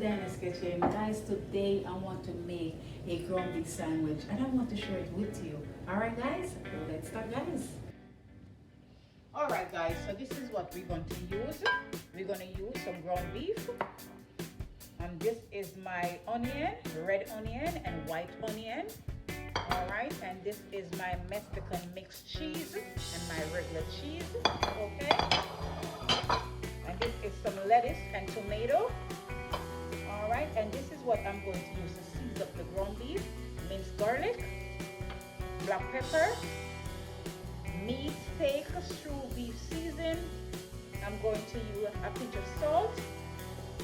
Dyana's Kitchen. Guys, today I want to make a ground beef sandwich and I want to share it with you. Alright guys, let's start guys. Alright guys, so this is what we're going to use. We're going to use some ground beef. And this is my onion, red onion and white onion. Alright, and this is my Mexican mixed cheese and my regular cheese. Okay. And this is some lettuce and tomato. Alright, and this is what I'm going to use to season up the ground beef. Minced garlic, black pepper, meat, steak, stew beef season. I'm going to use a pinch of salt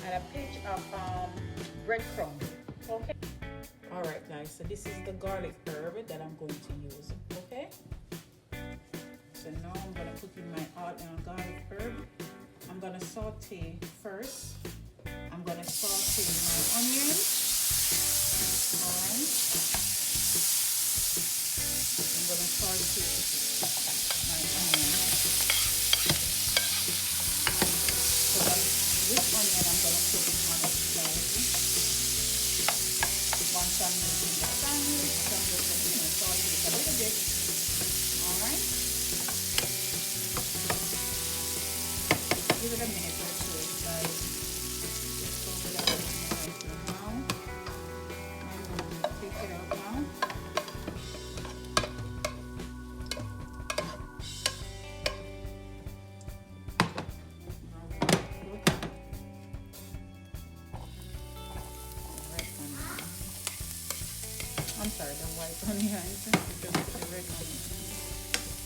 and a pinch of breadcrumbs. Okay. Alright guys, so this is the garlic herb that I'm going to use. Okay. So now I'm going to put in my garlic herb. I'm going to saute first. I'm going to saute my onion. Alright. I'm going to saute my onion. So this onion I'm going to put it on the side. Once I'm making the sandwich, I'm just going to saute it a little bit. Alright. Give it a minute or two, guys. Just over that right now. I'm going to take it out now. I'm sorry, the white onions, just the red onions.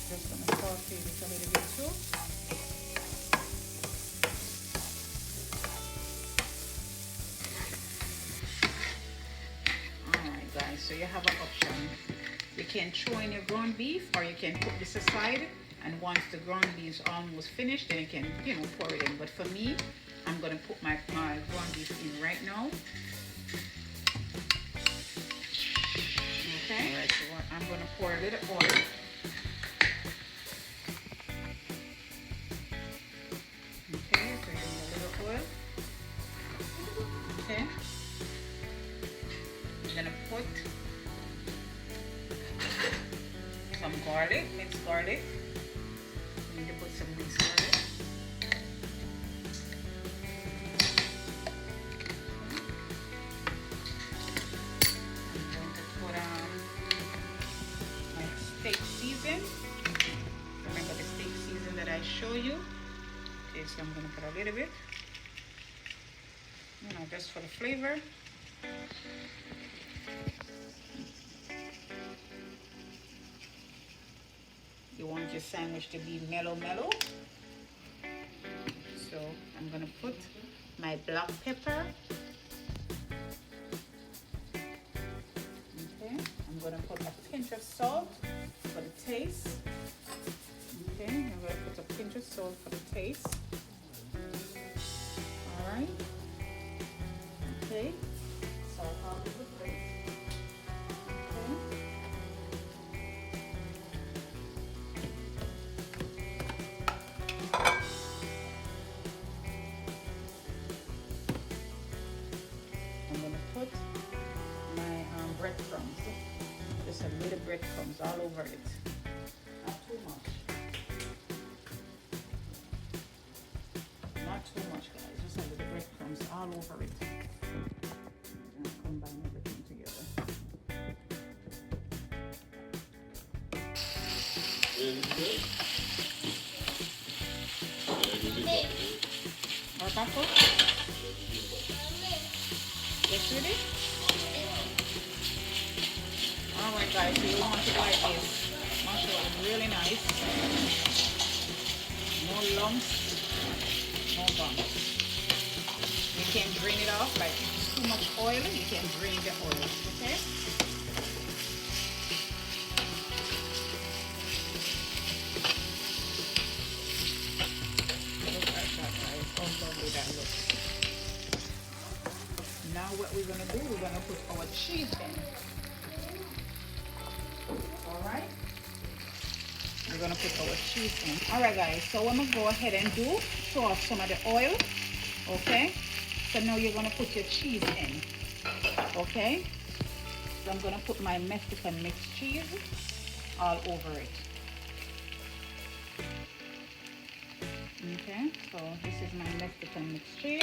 Just going to saute it a little bit too. Alright guys, so you have an option. You can throw in your ground beef or you can put this aside, and once the ground beef is almost finished, then you can, pour it in. But for me, I'm going to put my ground beef in right now. Okay, alright, so I'm going to pour a little oil. Okay, put in a little oil. Okay. I'm going to put some garlic, minced garlic. I need to put some minced garlic. Steak season. Remember the steak season that I show you. Okay, so I'm going to put a little bit, just for the flavor. You want your sandwich to be mellow. So I'm going to put my black pepper. Okay, I'm going to put a pinch of salt for the taste. Okay, I'm going to put a pinch of salt for the taste. Alright. Okay, salt all over the place. I'm going to put my breadcrumbs. Just a little breadcrumbs all over it. Not too much. Not too much, guys. Just a little breadcrumbs all over it. And combine everything together. Or taco? Yes, really? Alright guys, so you want it like this. Make sure it's really nice. No lumps, no bumps. You can drain it off, like if it's too much oil, you can drain the oil, okay? Look like that guys, how lovely that looks. Now what we're going to do, we're going to put our cheese in. Alright, we're gonna put our cheese in. Alright guys, so I'm gonna go ahead and throw off some of the oil. Okay, So now you're gonna put your cheese in. Okay? So I'm gonna put my Mexican mixed cheese all over it. Okay, so this is my Mexican mixed cheese.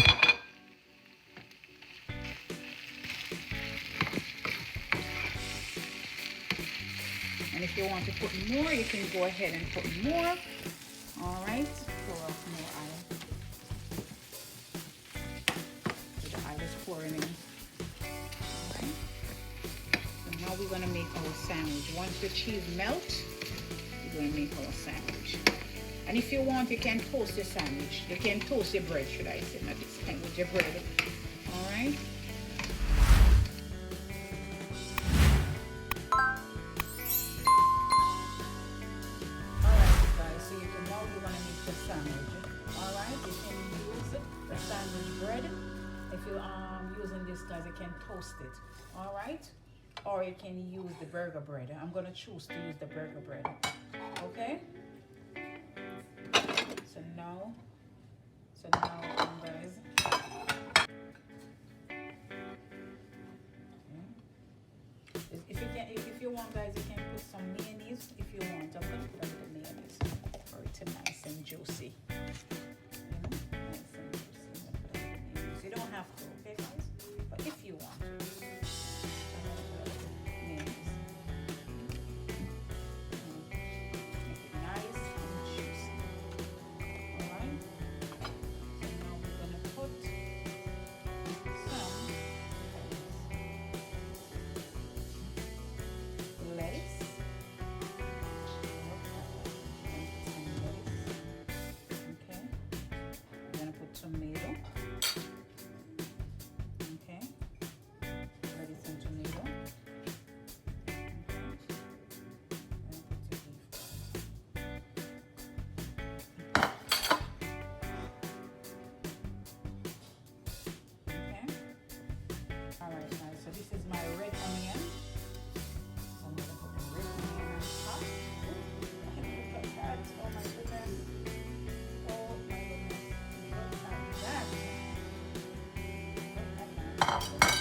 And if you want to put more, you can go ahead and put more. All right, pour up more oil. So the oil is pouring in. All right. So now we're gonna make our sandwich. Once the cheese melts, we're gonna make our sandwich. And if you want, you can toast your sandwich. You can toast your bread, should I say, not this kind with your bread. All right. Bread. If you're using this, guys, you can toast it, all right, or you can use the burger bread. I'm gonna choose to use the burger bread. Okay, so now guys, if you want, guys, you can put some mayonnaise if you want. I'm gonna put a little mayonnaise for it to nice and juicy. You don't have to, okay, guys? But if you want to, make it nice and juicy. Alright? So now we're gonna put some lettuce. Okay. I'm gonna put tomato. Alright guys, so this is my red onion. So I'm going to put the red onion on top. Look at that. Oh my goodness. Oh my goodness. Look at that. Look at that.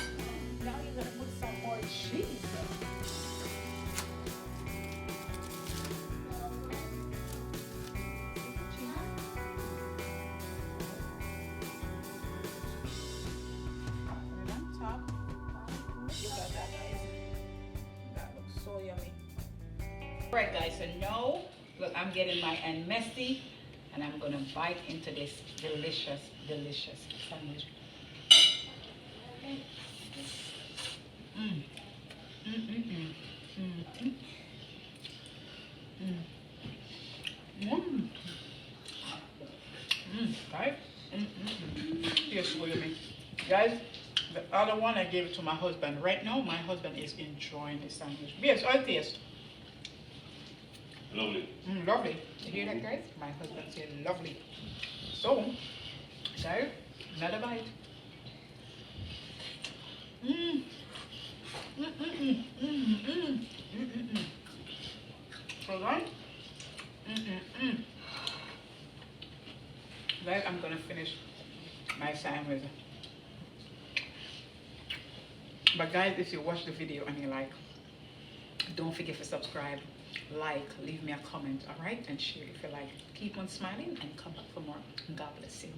Now you're going to put some more cheese. Alright guys, so now look, I'm getting my hand messy and I'm gonna bite into this delicious sandwich. Right? Yes, what you mean? Guys, the other one I gave it to my husband. Right now, my husband is enjoying the sandwich. Yes, all taste. Lovely. Lovely. You hear that, guys? My husband said lovely. So, another bite. All right. Guys, I'm gonna finish my sandwich. But guys, if you watch the video and you like, don't forget to subscribe, like, leave me a comment, all right, and share if you like. Keep on smiling and come back for more. God bless you.